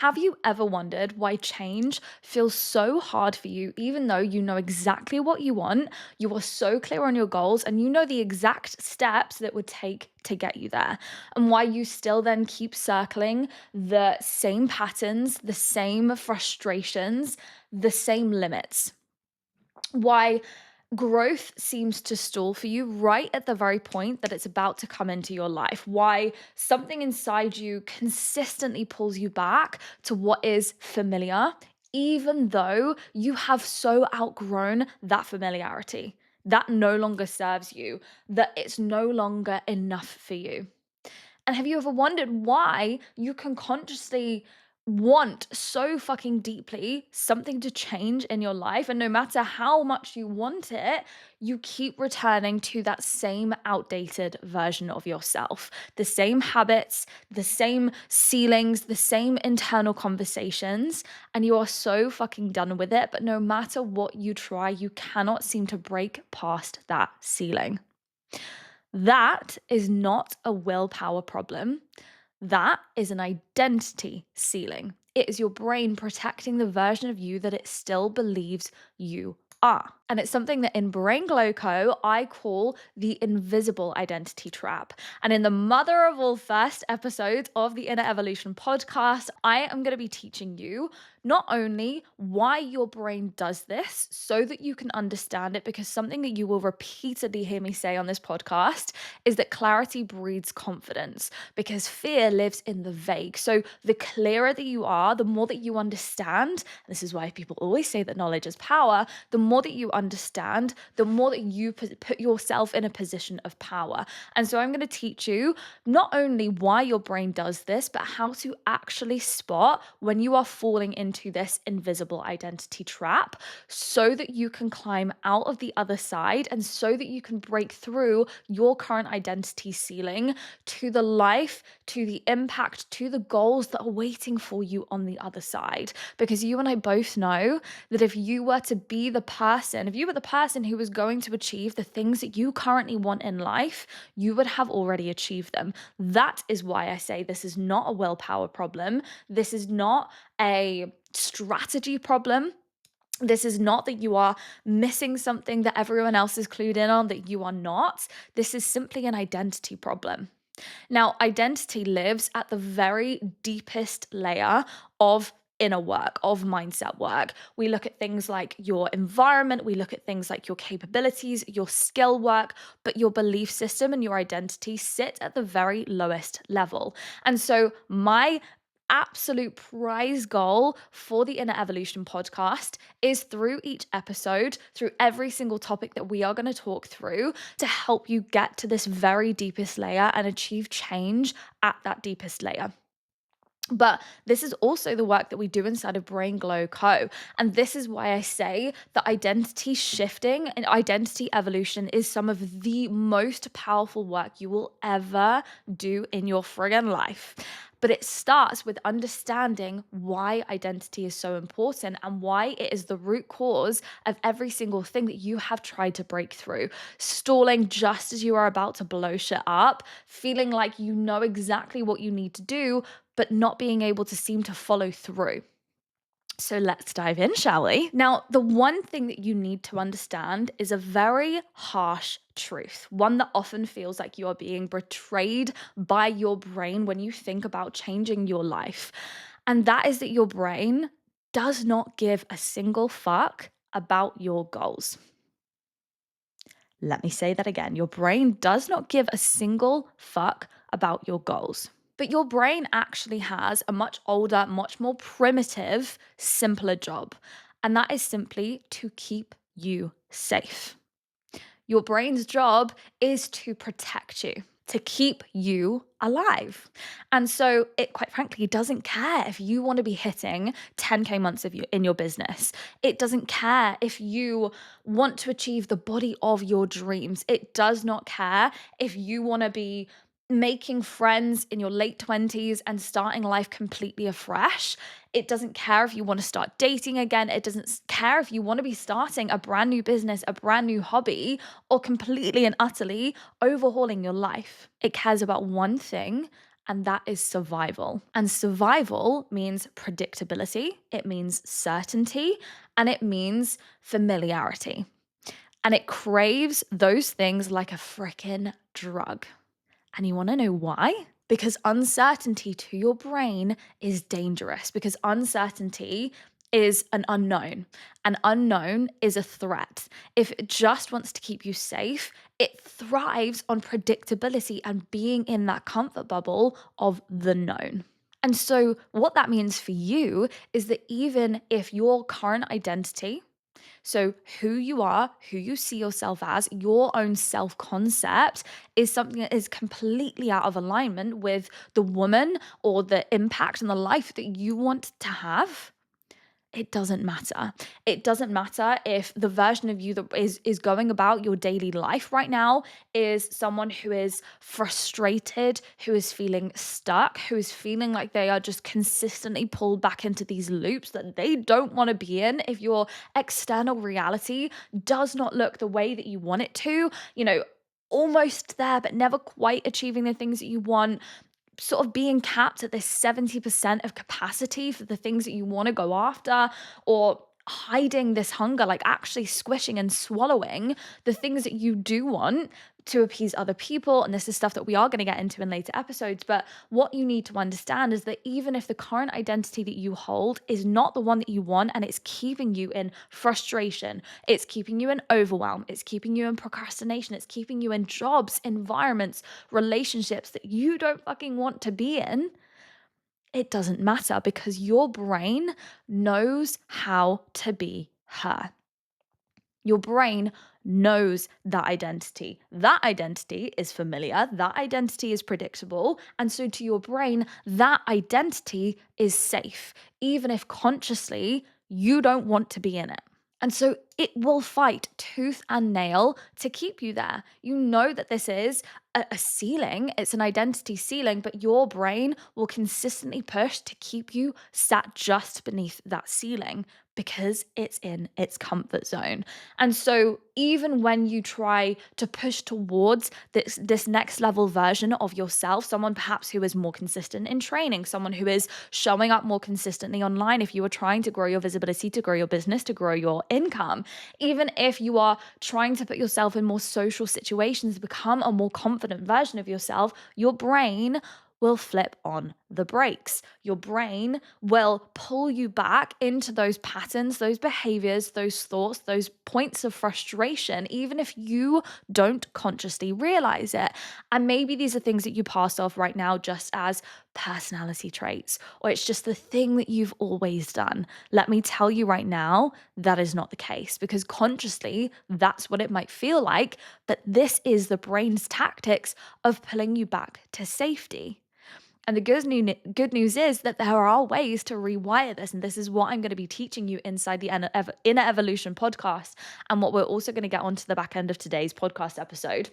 Have you ever wondered why change feels so hard for you, even though you know exactly what you want, you are so clear on your goals, and you know the exact steps that would take to get you there? And why you still then keep circling the same patterns, the same frustrations, the same limits? Why growth seems to stall for you right at the very point that it's about to come into your life, why something inside you consistently pulls you back to what is familiar, even though you have so outgrown that familiarity. That no longer serves you, that it's no longer enough for you. And have you ever wondered why you can consciously want so fucking deeply something to change in your life? And no matter how much you want it, you keep returning to that same outdated version of yourself, the same habits, the same ceilings, the same internal conversations. And you are so fucking done with it. But no matter what you try, you cannot seem to break past that ceiling. That is not a willpower problem. That is an identity ceiling. It is your brain protecting the version of you that it still believes you are. And it's something that in Brain Gloco, I call the invisible identity trap. And in the mother of all first episodes of the Inner Evolution podcast, I am going to be teaching you not only why your brain does this so that you can understand it, because something that you will repeatedly hear me say on this podcast is that clarity breeds confidence, because fear lives in the vague. So the clearer that you are, the more that you understand. This is why people always say that knowledge is power. The more that you understand, the more that you put yourself in a position of power. And so I'm going to teach you not only why your brain does this, but how to actually spot when you are falling into this invisible identity trap, so that you can climb out of the other side, and so that you can break through your current identity ceiling to the life, to the impact, to the goals that are waiting for you on the other side. Because you and I both know that if you were to be the person, if you were the person who was going to achieve the things that you currently want in life, you would have already achieved them. That is why I say this is not a willpower problem. This is not a strategy problem. This is not that you are missing something that everyone else is clued in on that you are not. This is simply an identity problem. Now, identity lives at the very deepest layer of inner work, of mindset work. We look at things like your environment, we look at things like your capabilities, your skill work, but your belief system and your identity sit at the very lowest level. And so, my absolute prize goal for the Inner Evolution podcast is, through each episode, through every single topic that we are going to talk through, to help you get to this very deepest layer and achieve change at that deepest layer. But this is also the work that we do inside of Brain Glow Co. And this is why I say that identity shifting and identity evolution is some of the most powerful work you will ever do in your friggin' life. But it starts with understanding why identity is so important and why it is the root cause of every single thing that you have tried to break through. Stalling just as you are about to blow shit up, feeling like you know exactly what you need to do, but not being able to seem to follow through. So let's dive in, shall we? Now, the one thing that you need to understand is a very harsh truth, one that often feels like you are being betrayed by your brain when you think about changing your life. And that is that your brain does not give a single fuck about your goals. Let me say that again. Your brain does not give a single fuck about your goals. But your brain actually has a much older, much more primitive, simpler job. And that is simply to keep you safe. Your brain's job is to protect you, to keep you alive. And so it quite frankly doesn't care if you want to be hitting 10K months of you in your business. It doesn't care if you want to achieve the body of your dreams. It does not care if you want to be making friends in your late 20s and starting life completely afresh. It doesn't care if you want to start dating again. It doesn't care if you want to be starting a brand new business, a brand new hobby, or completely and utterly overhauling your life. It cares about one thing, and that is survival. And survival means predictability, it means certainty, and it means familiarity. And it craves those things like a freaking drug. And you wanna know why? Because uncertainty to your brain is dangerous, because uncertainty is an unknown. An unknown is a threat. If it just wants to keep you safe, it thrives on predictability and being in that comfort bubble of the known. And so, what that means for you is that even if your current identity, so, who you are, who you see yourself as, your own self concept is something that is completely out of alignment with the woman or the impact and the life that you want to have. It doesn't matter. It doesn't matter if the version of you that is going about your daily life right now is someone who is frustrated, who is feeling stuck, who is feeling like they are just consistently pulled back into these loops that they don't want to be in. If your external reality does not look the way that you want it to, almost there, but never quite achieving the things that you want, sort of being capped at this 70% of capacity for the things that you want to go after, or hiding this hunger, like actually squishing and swallowing the things that you do want to appease other people. And this is stuff that we are going to get into in later episodes. But what you need to understand is that even if the current identity that you hold is not the one that you want, and it's keeping you in frustration, it's keeping you in overwhelm, it's keeping you in procrastination, it's keeping you in jobs, environments, relationships that you don't fucking want to be in, it doesn't matter because your brain knows how to be her. Your brain knows that identity. That identity is familiar, that identity is predictable. And so to your brain, that identity is safe, even if consciously you don't want to be in it. And so it will fight tooth and nail to keep you there. You know that this is a ceiling, it's an identity ceiling, but your brain will consistently push to keep you sat just beneath that ceiling because it's in its comfort zone. And so even when you try to push towards this next level version of yourself, someone perhaps who is more consistent in training, someone who is showing up more consistently online, if you are trying to grow your visibility, to grow your business, to grow your income, even if you are trying to put yourself in more social situations, become a more confident version of yourself, your brain will flip on the brakes. Your brain will pull you back into those patterns, those behaviors, those thoughts, those points of frustration, even if you don't consciously realize it. And maybe these are things that you pass off right now just as personality traits, or it's just the thing that you've always done. Let me tell you right now, that is not the case because consciously, that's what it might feel like. But this is the brain's tactics of pulling you back to safety. And the good news is that there are ways to rewire this. And this is what I'm going to be teaching you inside the Inner Evolution podcast, and what we're also going to get onto the back end of today's podcast episode.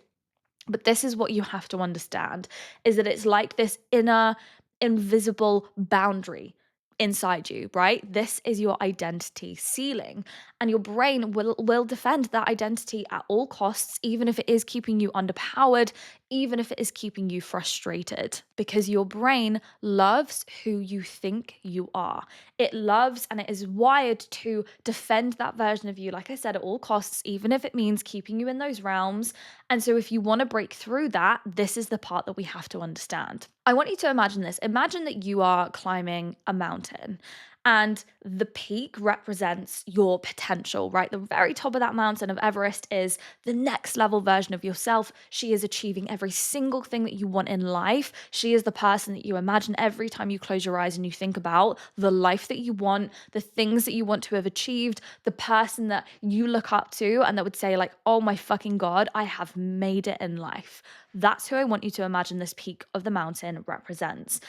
But this is what you have to understand, is that it's like this inner invisible boundary inside you, right? This is your identity ceiling, and your brain will defend that identity at all costs, even if it is keeping you underpowered, even if it is keeping you frustrated, because your brain loves who you think you are. It loves and it is wired to defend that version of you, like I said, at all costs, even if it means keeping you in those realms. And so, if you want to break through that, this is the part that we have to understand. I want you to imagine this. Imagine that you are climbing a mountain and the peak represents your potential, right? The very top of that mountain of Everest is the next level version of yourself. She is achieving every single thing that you want in life. She is the person that you imagine every time you close your eyes and you think about the life that you want, the things that you want to have achieved, the person that you look up to and that would say, like, oh my fucking God, I have made it in life. That's who I want you to imagine this peak of the mountain represents.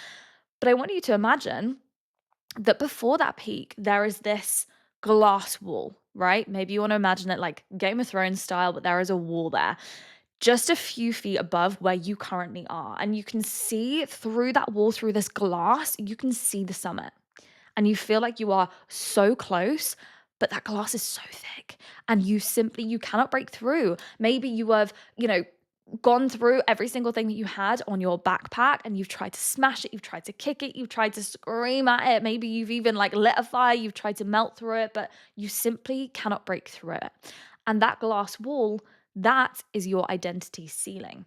But I want you to imagine that before that peak, there is this glass wall, right? Maybe you want to imagine it like Game of Thrones style, but there is a wall there just a few feet above where you currently are. And you can see through that wall, through this glass, you can see the summit. And you feel like you are so close, but that glass is so thick and you cannot break through. Maybe you have, gone through every single thing that you had on your backpack and you've tried to smash it, you've tried to kick it, you've tried to scream at it, maybe you've even like lit a fire, you've tried to melt through it, but you simply cannot break through it. And that glass wall, that is your identity ceiling,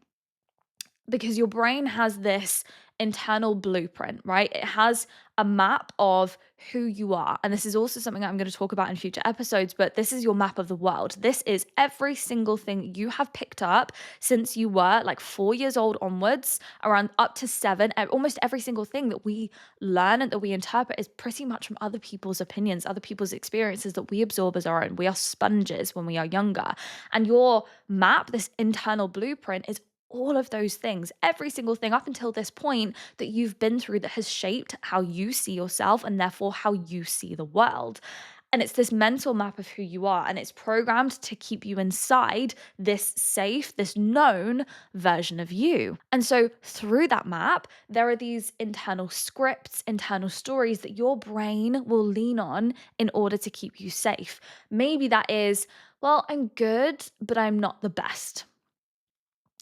because your brain has this internal blueprint, right? It has a map of who you are. And this is also something that I'm going to talk about in future episodes, but this is your map of the world. This is every single thing you have picked up since you were like 4 years old onwards, around up to seven. Almost every single thing that we learn and that we interpret is pretty much from other people's opinions, other people's experiences that we absorb as our own. We are sponges when we are younger. And your map, this internal blueprint, is all of those things, every single thing up until this point that you've been through that has shaped how you see yourself and therefore how you see the world. And it's this mental map of who you are, and it's programmed to keep you inside this safe, this known version of you. And so, through that map, there are these internal scripts, internal stories that your brain will lean on in order to keep you safe. Maybe that is, well, I'm good, but I'm not the best.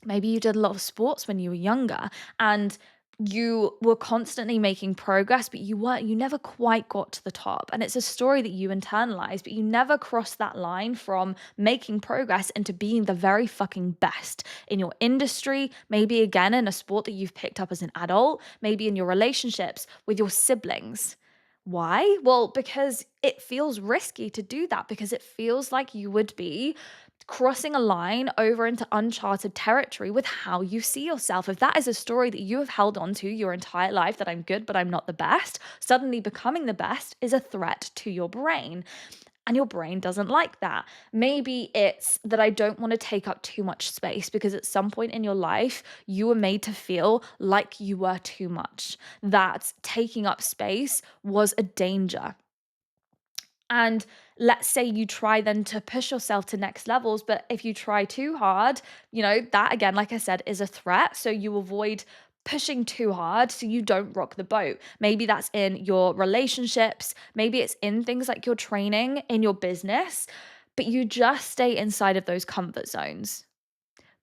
Maybe you did a lot of sports when you were younger and you were constantly making progress, but you never quite got to the top. And it's a story that you internalize, but you never crossed that line from making progress into being the very fucking best in your industry, maybe again in a sport that you've picked up as an adult, maybe in your relationships with your siblings. Why? Well, because it feels risky to do that, because it feels like you would be crossing a line over into uncharted territory with how you see yourself. If that is a story that you have held on to your entire life, that I'm good, but I'm not the best, suddenly becoming the best is a threat to your brain. And your brain doesn't like that. Maybe it's that I don't want to take up too much space because at some point in your life, you were made to feel like you were too much, that taking up space was a danger. And let's say you try then to push yourself to next levels, but if you try too hard, that again, like I said, is a threat. So you avoid pushing too hard so you don't rock the boat. Maybe that's in your relationships, maybe it's in things like your training, in your business, but you just stay inside of those comfort zones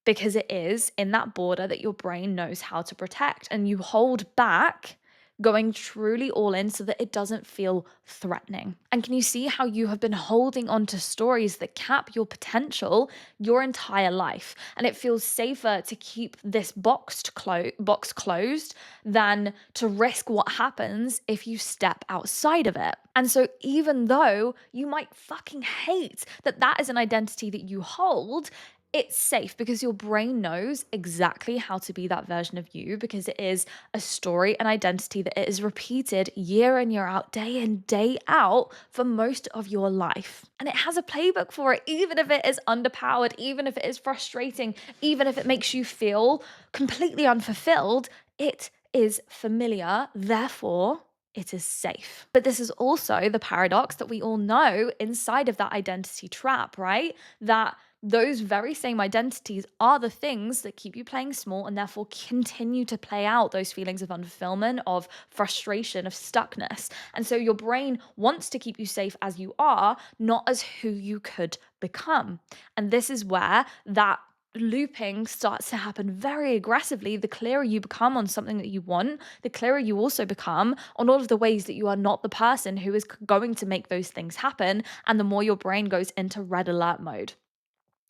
because it is in that border that your brain knows how to protect. And you hold back going truly all in so that it doesn't feel threatening. And can you see how you have been holding on to stories that cap your potential your entire life? And it feels safer to keep this box closed than to risk what happens if you step outside of it. And so, even though you might fucking hate that that is an identity that you hold, it's safe because your brain knows exactly how to be that version of you, because it is a story, an identity that it is repeated year in, year out, day in, day out for most of your life. And it has a playbook for it, even if it is underpowered, even if it is frustrating, even if it makes you feel completely unfulfilled, it is familiar. Therefore, it is safe. But this is also the paradox that we all know inside of that identity trap, right? That those very same identities are the things that keep you playing small and therefore continue to play out those feelings of unfulfillment, of frustration, of stuckness. And so your brain wants to keep you safe as you are, not as who you could become. And this is where that looping starts to happen very aggressively. The clearer you become on something that you want, the clearer you also become on all of the ways that you are not the person who is going to make those things happen. And the more your brain goes into red alert mode.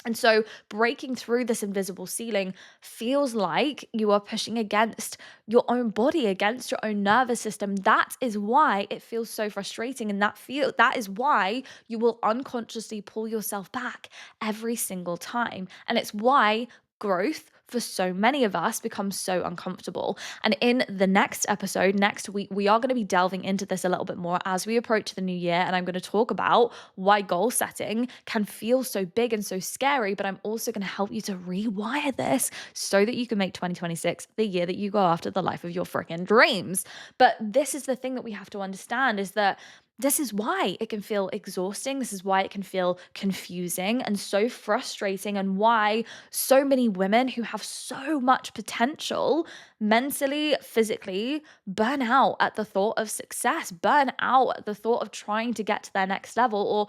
And so breaking through this invisible ceiling feels like you are pushing against your own body, against your own nervous system. That is why it feels so frustrating. And that is why you will unconsciously pull yourself back every single time. And it's why growth for so many of us becomes so uncomfortable. And in the next episode, next week, we are going to be delving into this a little bit more as we approach the new year. And I'm going to talk about why goal setting can feel so big and so scary, but I'm also going to help you to rewire this so that you can make 2026 the year that you go after the life of your freaking dreams. But this is the thing that we have to understand, is that this is why it can feel exhausting. This is why it can feel confusing and so frustrating, and why so many women who have so much potential mentally, physically, burn out at the thought of success, burn out at the thought of trying to get to their next level, or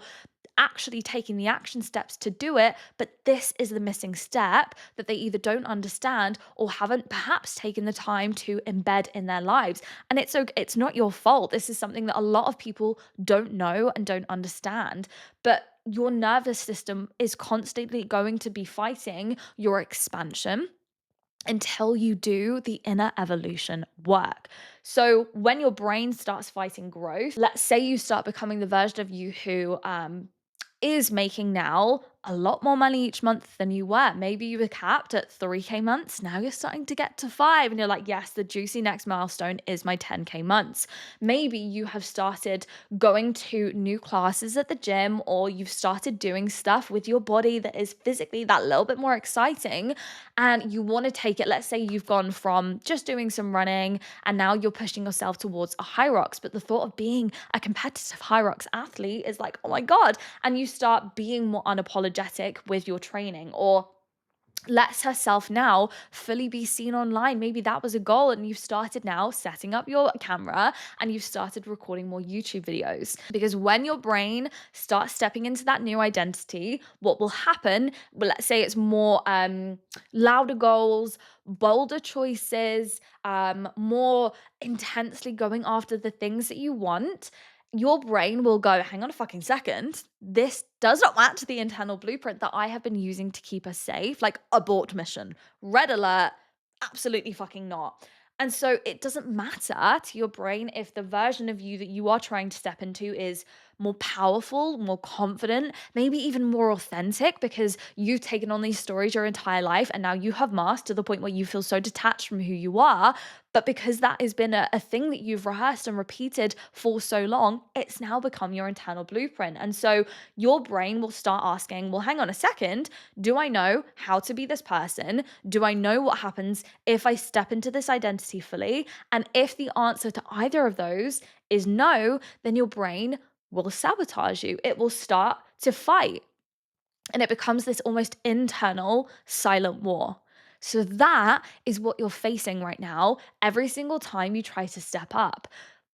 actually taking the action steps to do it, but this is the missing step that they either don't understand or haven't perhaps taken the time to embed in their lives. And it's okay, it's not your fault. This is something that a lot of people don't know and don't understand. But your nervous system is constantly going to be fighting your expansion until you do the inner evolution work. So, when your brain starts fighting growth, let's say you start becoming the version of you who is making now a lot more money each month than you were. Maybe you were capped at 3K months. Now you're starting to get to five, and you're like, yes, the juicy next milestone is my 10K months. Maybe you have started going to new classes at the gym, or you've started doing stuff with your body that is physically that little bit more exciting, and you want to take it. Let's say you've gone from just doing some running and now you're pushing yourself towards a high rocks, but the thought of being a competitive high rocks athlete is like, oh my God. And you start being more unapologetic with your training, or lets herself now fully be seen online. Maybe that was a goal, and you've started now setting up your camera and you've started recording more YouTube videos. Because when your brain starts stepping into that new identity, what will happen? Well, let's say it's more louder goals, bolder choices, more intensely going after the things that you want. Your brain will go, hang on a fucking second. This does not match the internal blueprint that I have been using to keep us safe. Like, abort mission, red alert, absolutely fucking not. And so it doesn't matter to your brain if the version of you that you are trying to step into is more powerful, more confident, maybe even more authentic, because you've taken on these stories your entire life and now you have mastered to the point where you feel so detached from who you are. But because that has been a thing that you've rehearsed and repeated for so long, it's now become your internal blueprint. And so your brain will start asking, well, hang on a second. Do I know how to be this person? Do I know what happens if I step into this identity fully? And if the answer to either of those is no, then your brain will sabotage you. It will start to fight. And it becomes this almost internal silent war. So that is what you're facing right now every single time you try to step up.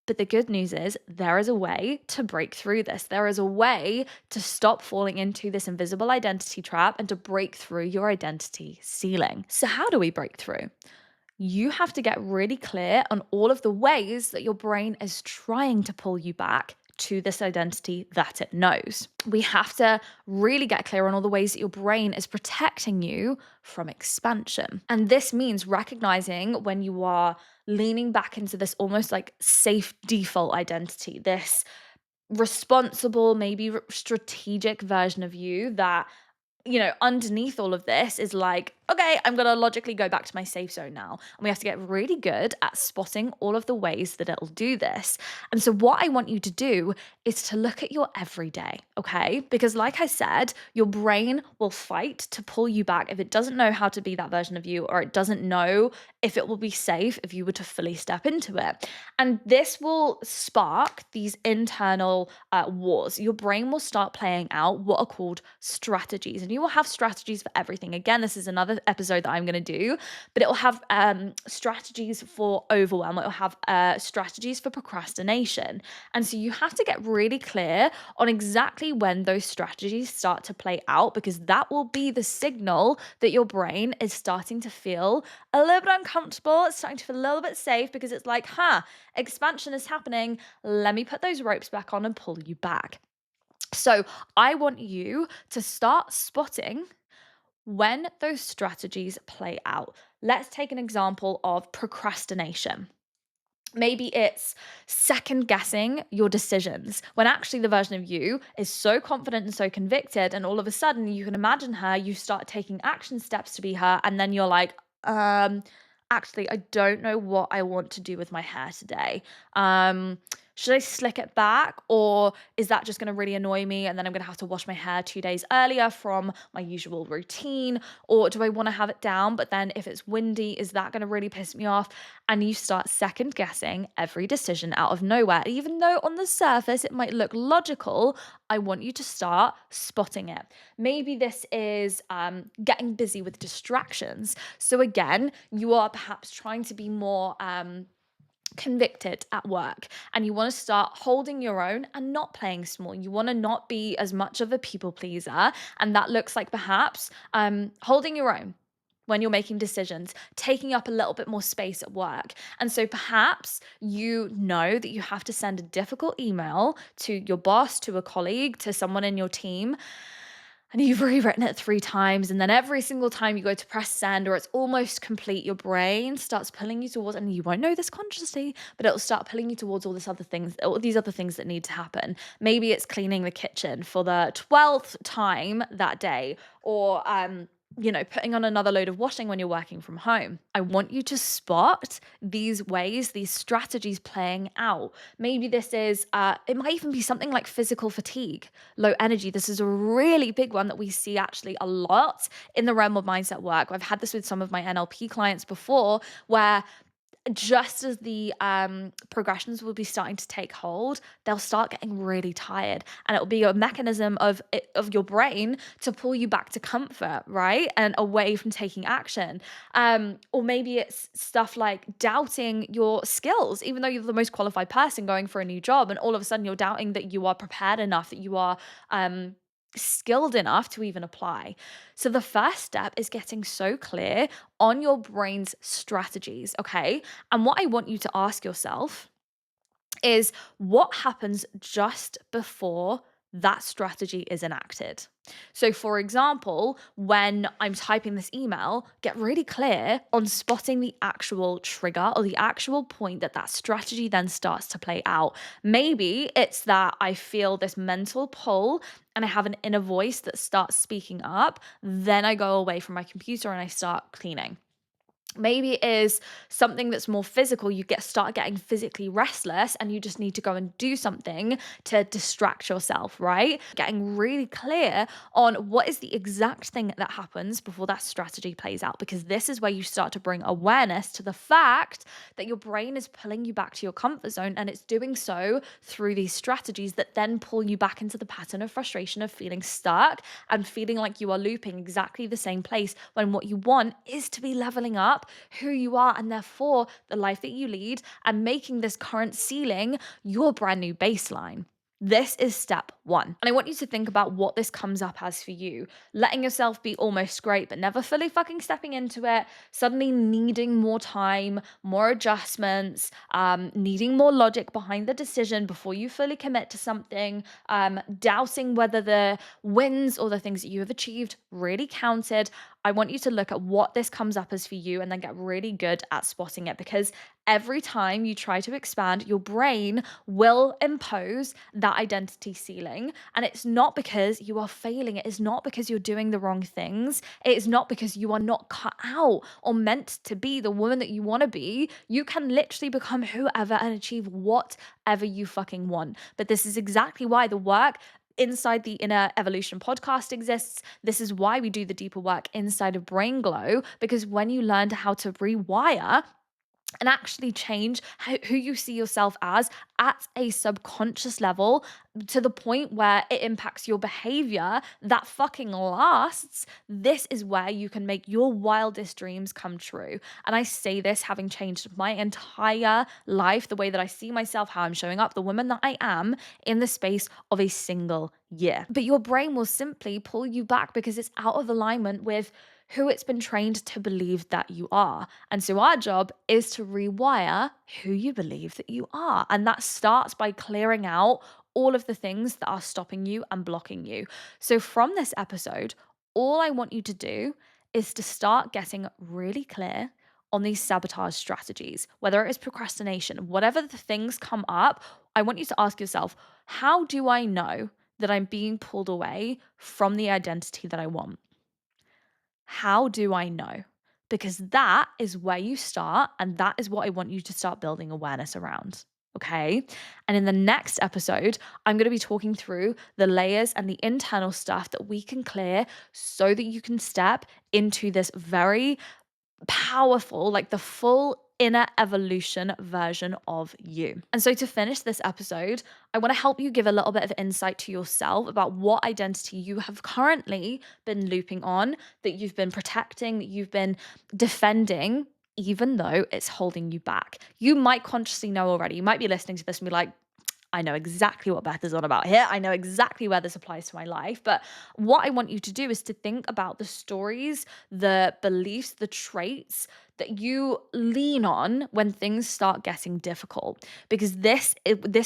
But the good news is there is a way to break through this. There is a way to stop falling into this invisible identity trap and to break through your identity ceiling. So, how do we break through? You have to get really clear on all of the ways that your brain is trying to pull you back to this identity that it knows. We have to really get clear on all the ways that your brain is protecting you from expansion. And this means recognizing when you are leaning back into this almost like safe default identity, this responsible, maybe strategic version of you that underneath all of this is like, okay, I'm going to logically go back to my safe zone now. And we have to get really good at spotting all of the ways that it'll do this. And so, what I want you to do is to look at your everyday, okay? Because, like I said, your brain will fight to pull you back if it doesn't know how to be that version of you, or it doesn't know if it will be safe if you were to fully step into it. And this will spark these internal wars. Your brain will start playing out what are called strategies, and you will have strategies for everything. Again, this is another episode that I'm going to do, but it will have strategies for overwhelm. It will have strategies for procrastination. And so you have to get really clear on exactly when those strategies start to play out, because that will be the signal that your brain is starting to feel a little bit uncomfortable. It's starting to feel a little bit safe because it's like, expansion is happening. Let me put those ropes back on and pull you back. So I want you to start spotting when those strategies play out. Let's take an example of procrastination. Maybe it's second guessing your decisions when actually the version of you is so confident and so convicted. And all of a sudden, you can imagine her, you start taking action steps to be her. And then you're like, actually, I don't know what I want to do with my hair today. Should I slick it back, or is that just going to really annoy me and then I'm going to have to wash my hair 2 days earlier from my usual routine? Or do I want to have it down, but then if it's windy, is that going to really piss me off? And you start second guessing every decision out of nowhere. Even though on the surface it might look logical, I want you to start spotting it. Maybe this is getting busy with distractions. So again, you are perhaps trying to be more convicted at work and you want to start holding your own and not playing small. You want to not be as much of a people pleaser. And that looks like perhaps holding your own when you're making decisions, taking up a little bit more space at work. And so perhaps you know that you have to send a difficult email to your boss, to a colleague, to someone in your team, and you've rewritten it 3 times, and then every single time you go to press send or it's almost complete, your brain starts pulling you towards, and you won't know this consciously, but it'll start pulling you towards all these other things that need to happen. Maybe it's cleaning the kitchen for the 12th time that day, or putting on another load of washing when you're working from home. I want you to spot these ways, these strategies playing out. Maybe this is, it might even be something like physical fatigue, low energy. This is a really big one that we see actually a lot in the realm of mindset work. I've had this with some of my NLP clients before, where just as the progressions will be starting to take hold, they'll start getting really tired, and it'll be a mechanism of your brain to pull you back to comfort, right, and away from taking action. Or maybe it's stuff like doubting your skills, even though you're the most qualified person going for a new job, and all of a sudden you're doubting that you are prepared enough, that you are skilled enough to even apply. So the first step is getting so clear on your brain's strategies, okay? And what I want you to ask yourself is, what happens just before that strategy is enacted? So, for example, when I'm typing this email, get really clear on spotting the actual trigger or the actual point that that strategy then starts to play out. Maybe it's that I feel this mental pull and I have an inner voice that starts speaking up. Then I go away from my computer and I start cleaning. Maybe it is something that's more physical. You start getting physically restless and you just need to go and do something to distract yourself, right? Getting really clear on what is the exact thing that happens before that strategy plays out, because this is where you start to bring awareness to the fact that your brain is pulling you back to your comfort zone, and it's doing so through these strategies that then pull you back into the pattern of frustration, of feeling stuck and feeling like you are looping exactly the same place, when what you want is to be leveling up who you are, and therefore the life that you lead, and making this current ceiling your brand new baseline. This is step one. And I want you to think about what this comes up as for you. Letting yourself be almost great, but never fully fucking stepping into it. Suddenly needing more time, more adjustments, needing more logic behind the decision before you fully commit to something, doubting whether the wins or the things that you have achieved really counted. I want you to look at what this comes up as for you and then get really good at spotting it, because every time you try to expand, your brain will impose that identity ceiling. And it's not because you are failing. It is not because you're doing the wrong things. It is not because you are not cut out or meant to be the woman that you want to be. You can literally become whoever and achieve whatever you fucking want. But this is exactly why the work inside the Inner Evolution podcast exists. This is why we do the deeper work inside of Brain Glow, because when you learn how to rewire and actually change who you see yourself as at a subconscious level, to the point where it impacts your behavior that fucking lasts, this is where you can make your wildest dreams come true. And I say this having changed my entire life, the way that I see myself, how I'm showing up, the woman that I am, in the space of a single year. But your brain will simply pull you back because it's out of alignment with who it's been trained to believe that you are. And so our job is to rewire who you believe that you are. And that starts by clearing out all of the things that are stopping you and blocking you. So from this episode, all I want you to do is to start getting really clear on these sabotage strategies, whether it is procrastination, whatever the things come up. I want you to ask yourself, how do I know that I'm being pulled away from the identity that I want? How do I know? Because that is where you start, and that is what I want you to start building awareness around. Okay. And in the next episode, I'm going to be talking through the layers and the internal stuff that we can clear so that you can step into this very powerful, like the full inner evolution version of you. And so to finish this episode, I want to help you give a little bit of insight to yourself about what identity you have currently been looping on, that you've been protecting, that you've been defending even though it's holding you back. You might consciously know already. You might be listening to this and be like, I know exactly what Beth is on about here. I know exactly where this applies to my life. But what I want you to do is to think about the stories, the beliefs, the traits that you lean on when things start getting difficult. Because this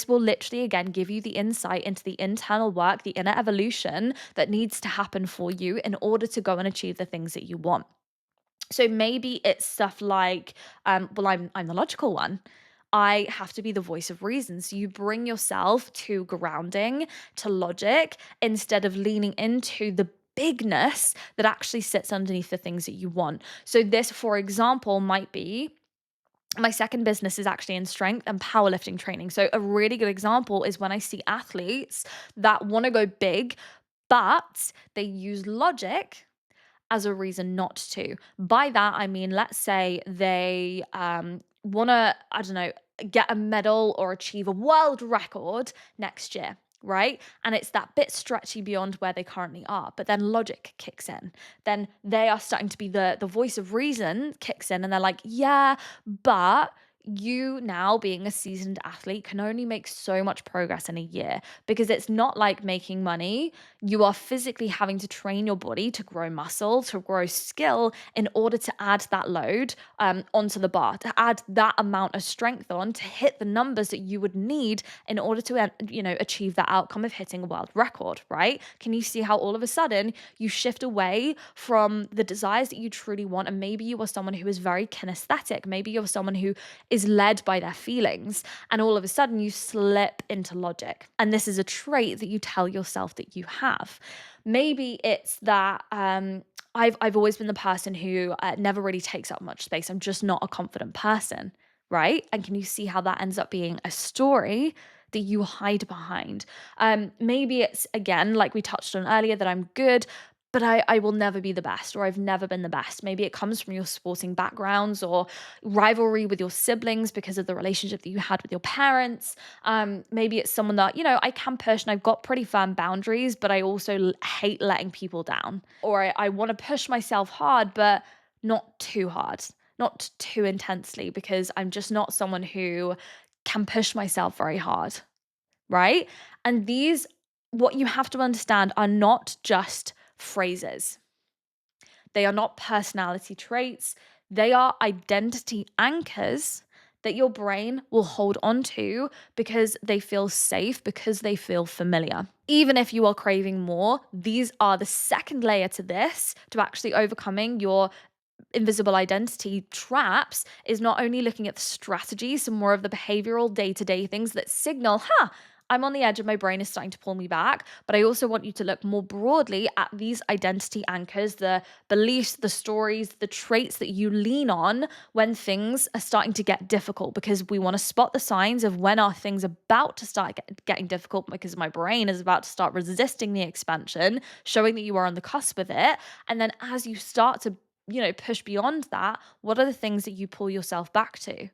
will literally again give you the insight into the internal work, the inner evolution that needs to happen for you in order to go and achieve the things that you want. So maybe it's stuff like, well, I'm the logical one. I have to be the voice of reason. So you bring yourself to grounding, to logic, instead of leaning into the bigness that actually sits underneath the things that you want. So this, for example, might be my second business is actually in strength and powerlifting training. So a really good example is when I see athletes that want to go big, but they use logic as a reason not to. By that, I mean, let's say they want to, I don't know, get a medal or achieve a world record next year. Right. And it's that bit stretchy beyond where they currently are. But then logic kicks in. Then they are starting to be the voice of reason kicks in and they're like, yeah, but you now being a seasoned athlete can only make so much progress in a year because it's not like making money. You are physically having to train your body to grow muscle, to grow skill in order to add that load onto the bar, to add that amount of strength on to hit the numbers that you would need in order to, achieve that outcome of hitting a world record, right? Can you see how all of a sudden you shift away from the desires that you truly want? And maybe you are someone who is very kinesthetic. Maybe you're someone who is led by their feelings. And all of a sudden you slip into logic. And this is a trait that you tell yourself that you have. Maybe it's that I've always been the person who never really takes up much space. I'm just not a confident person, right? And can you see how that ends up being a story that you hide behind? Maybe it's again, like we touched on earlier, that I'm good, but I will never be the best, or I've never been the best. Maybe it comes from your sporting backgrounds or rivalry with your siblings because of the relationship that you had with your parents. Maybe it's someone that, I can push and I've got pretty firm boundaries, but I also hate letting people down. Or I want to push myself hard, but not too hard, not too intensely, because I'm just not someone who can push myself very hard, right? And these, what you have to understand, are not just phrases. They are not personality traits. They are identity anchors that your brain will hold on to because they feel safe, because they feel familiar. Even if you are craving more, these are the second layer to this, to actually overcoming your invisible identity traps, is not only looking at the strategies, some more of the behavioral day-to-day things that signal, I'm on the edge of my brain is starting to pull me back. But I also want you to look more broadly at these identity anchors, the beliefs, the stories, the traits that you lean on when things are starting to get difficult, because we want to spot the signs of when our things about to start getting difficult, because my brain is about to start resisting the expansion, showing that you are on the cusp of it. And then as you start to push beyond that, what are the things that you pull yourself back to?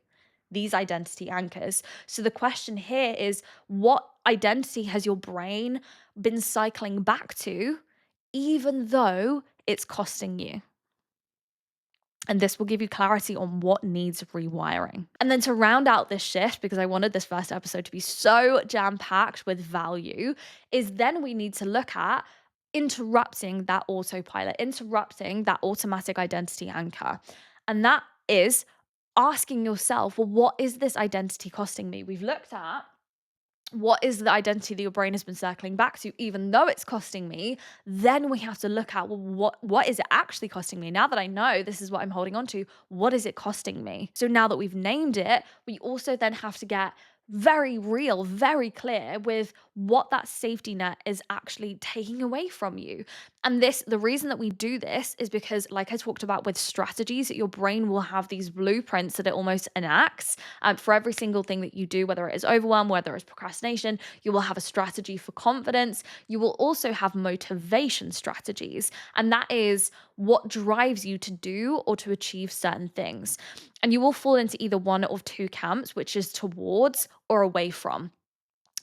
These identity anchors. So the question here is, what identity has your brain been cycling back to, even though it's costing you? And this will give you clarity on what needs rewiring. And then to round out this shift, because I wanted this first episode to be so jam packed with value, is then we need to look at interrupting that autopilot, interrupting that automatic identity anchor. And that is asking yourself, well, what is this identity costing me? We've looked at what is the identity that your brain has been circling back to, even though it's costing me. Then we have to look at, well, what is it actually costing me? Now that I know this is what I'm holding on to, what is it costing me? So now that we've named it, we also then have to get very real, very clear with what that safety net is actually taking away from you. And the reason that we do this is because, like I talked about with strategies, your brain will have these blueprints that it almost enacts for every single thing that you do, whether it is overwhelm, whether it's procrastination. You will have a strategy for confidence. You will also have motivation strategies. And that is what drives you to do or to achieve certain things. And you will fall into either one of two camps, which is towards or away from.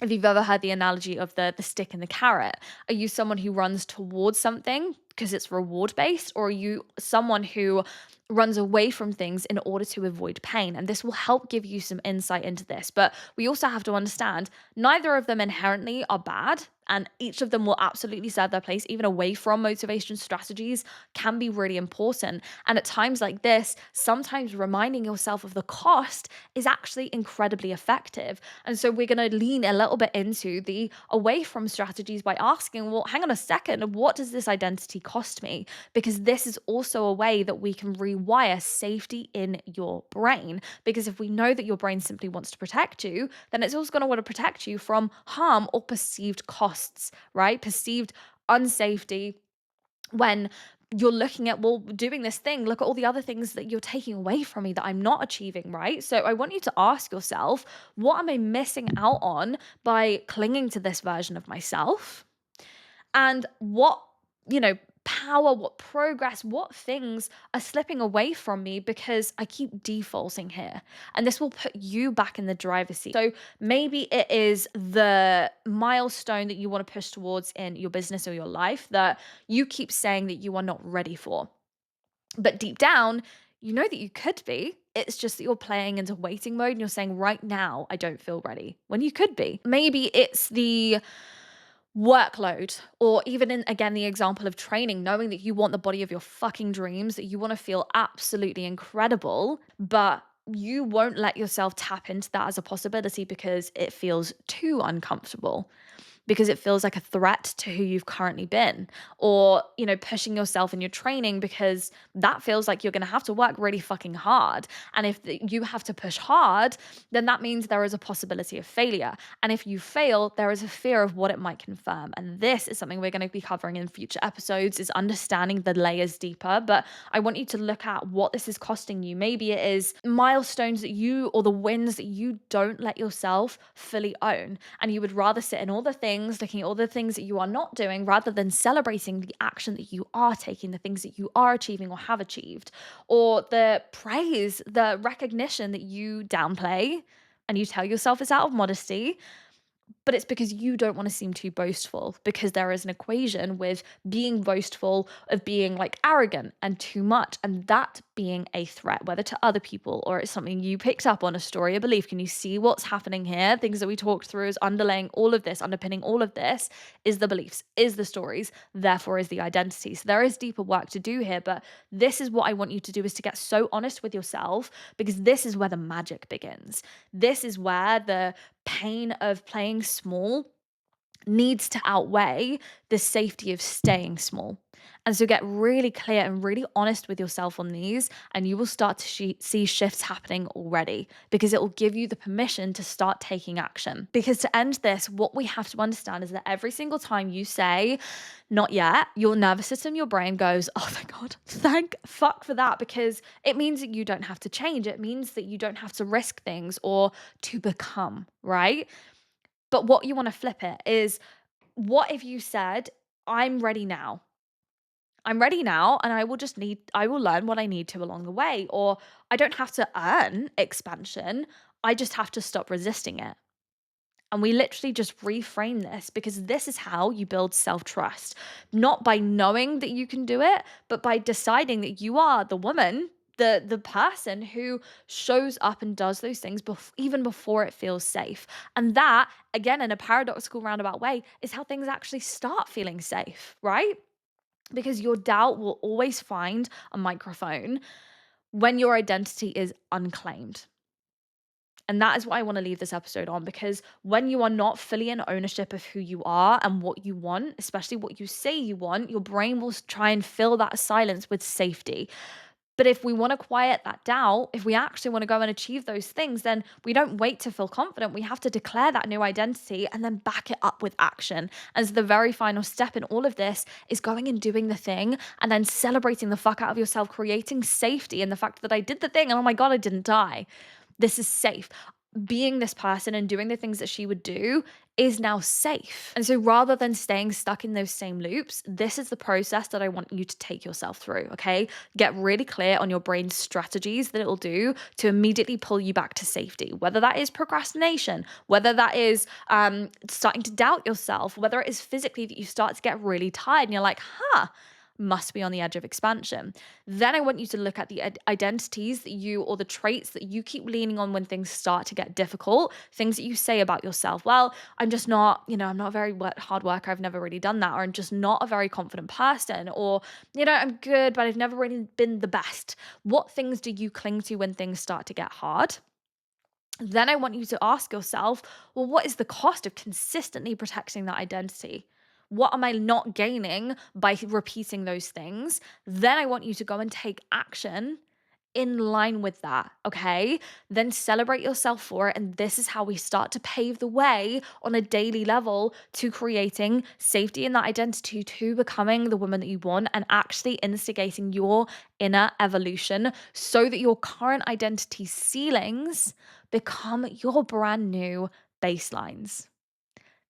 If you've ever heard the analogy of the stick and the carrot, are you someone who runs towards something because it's reward based, or are you someone who runs away from things in order to avoid pain? And this will help give you some insight into this. But we also have to understand neither of them inherently are bad. And each of them will absolutely serve their place, even away from motivation strategies can be really important. And at times like this, sometimes reminding yourself of the cost is actually incredibly effective. And so we're going to lean a little bit into the away from strategies by asking, well, hang on a second, what does this identity cost me? Because this is also a way that we can rewire safety in your brain. Because if we know that your brain simply wants to protect you, then it's also going to want to protect you from harm or perceived costs, right? Perceived unsafety when you're looking at, well, doing this thing, look at all the other things that you're taking away from me that I'm not achieving, right? So I want you to ask yourself, what am I missing out on by clinging to this version of myself? And what, you know, power, what progress, what things are slipping away from me because I keep defaulting here. And this will put you back in the driver's seat. So maybe it is the milestone that you want to push towards in your business or your life that you keep saying that you are not ready for. But deep down, you know that you could be. It's just that you're playing into waiting mode and you're saying, right now, I don't feel ready, when you could be. Maybe it's the workload, or even in, again, the example of training, knowing that you want the body of your fucking dreams, that you want to feel absolutely incredible, but you won't let yourself tap into that as a possibility because it feels too uncomfortable, because it feels like a threat to who you've currently been, or pushing yourself in your training because that feels like you're going to have to work really fucking hard, and if you have to push hard, then that means there is a possibility of failure, and if you fail, there is a fear of what it might confirm. And this is something we're going to be covering in future episodes, is understanding the layers deeper. But I want you to look at what this is costing you. Maybe it is milestones that you, or the wins that you don't let yourself fully own, and you would rather sit in all the things, looking at all the things that you are not doing, rather than celebrating the action that you are taking, the things that you are achieving or have achieved, or the praise, the recognition that you downplay and you tell yourself it's out of modesty, but it's because you don't want to seem too boastful, because there is an equation with being boastful of being like arrogant and too much, and that being a threat, whether to other people or it's something you picked up on, a story, a belief. Can you see what's happening here? Things that we talked through is underlaying all of this, underpinning all of this is the beliefs, is the stories, therefore is the identity. So there is deeper work to do here, but this is what I want you to do, is to get so honest with yourself, because this is where the magic begins. This is where the pain of playing small needs to outweigh the safety of staying small. And so get really clear and really honest with yourself on these, and you will start to see shifts happening already, because it will give you the permission to start taking action. Because to end this, what we have to understand is that every single time you say, not yet, your nervous system, your brain goes, oh my God, thank fuck for that, because it means that you don't have to change. It means that you don't have to risk things or to become, right? But what you want to flip it is, what if you said, I'm ready now? I'm ready now, and I will learn what I need to along the way. Or I don't have to earn expansion. I just have to stop resisting it. And we literally just reframe this, because this is how you build self-trust, not by knowing that you can do it, but by deciding that you are the woman, the person who shows up and does those things even before it feels safe. And that, again, in a paradoxical roundabout way, is how things actually start feeling safe, right? Because your doubt will always find a microphone when your identity is unclaimed. And that is what I want to leave this episode on, because when you are not fully in ownership of who you are and what you want, especially what you say you want, your brain will try and fill that silence with safety. But if we want to quiet that doubt, if we actually want to go and achieve those things, then we don't wait to feel confident. We have to declare that new identity and then back it up with action. As the very final step in all of this is going and doing the thing, and then celebrating the fuck out of yourself, creating safety in the fact that I did the thing and oh my God, I didn't die. This is safe. Being this person and doing the things that she would do is now safe. And so rather than staying stuck in those same loops, this is the process that I want you to take yourself through, okay? Get really clear on your brain's strategies that it'll do to immediately pull you back to safety, whether that is procrastination, whether that is starting to doubt yourself, whether it is physically that you start to get really tired and you're like, must be on the edge of expansion. Then I want you to look at the identities that you, or the traits that you keep leaning on when things start to get difficult, things that you say about yourself. Well, I'm just not, I'm not a very hard worker. I've never really done that. Or I'm just not a very confident person. Or, I'm good, but I've never really been the best. What things do you cling to when things start to get hard? Then I want you to ask yourself, well, what is the cost of consistently protecting that identity? What am I not gaining by repeating those things? Then I want you to go and take action in line with that, okay? Then celebrate yourself for it. And this is how we start to pave the way on a daily level to creating safety in that identity, to becoming the woman that you want and actually instigating your inner evolution so that your current identity ceilings become your brand new baselines.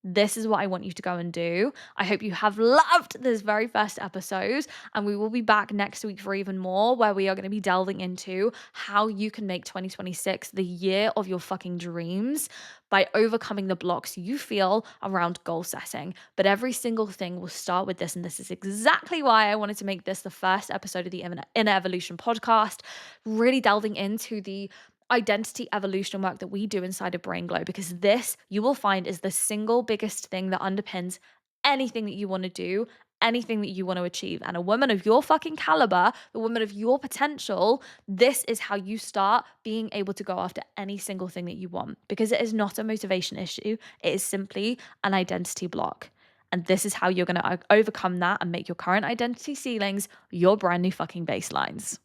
This is what I want you to go and do. I hope you have loved this very first episode, and we will be back next week for even more, where we are going to be delving into how you can make 2026 the year of your fucking dreams by overcoming the blocks you feel around goal setting. But every single thing will start with this, and this is exactly why I wanted to make this the first episode of the Inner Evolution podcast, really delving into the identity evolution work that we do inside of Brain Glow, because this, you will find, is the single biggest thing that underpins anything that you want to do, anything that you want to achieve. And a woman of your fucking caliber, the woman of your potential, this is how you start being able to go after any single thing that you want, because it is not a motivation issue. It is simply an identity block. And this is how you're going to overcome that and make your current identity ceilings your brand new fucking baselines.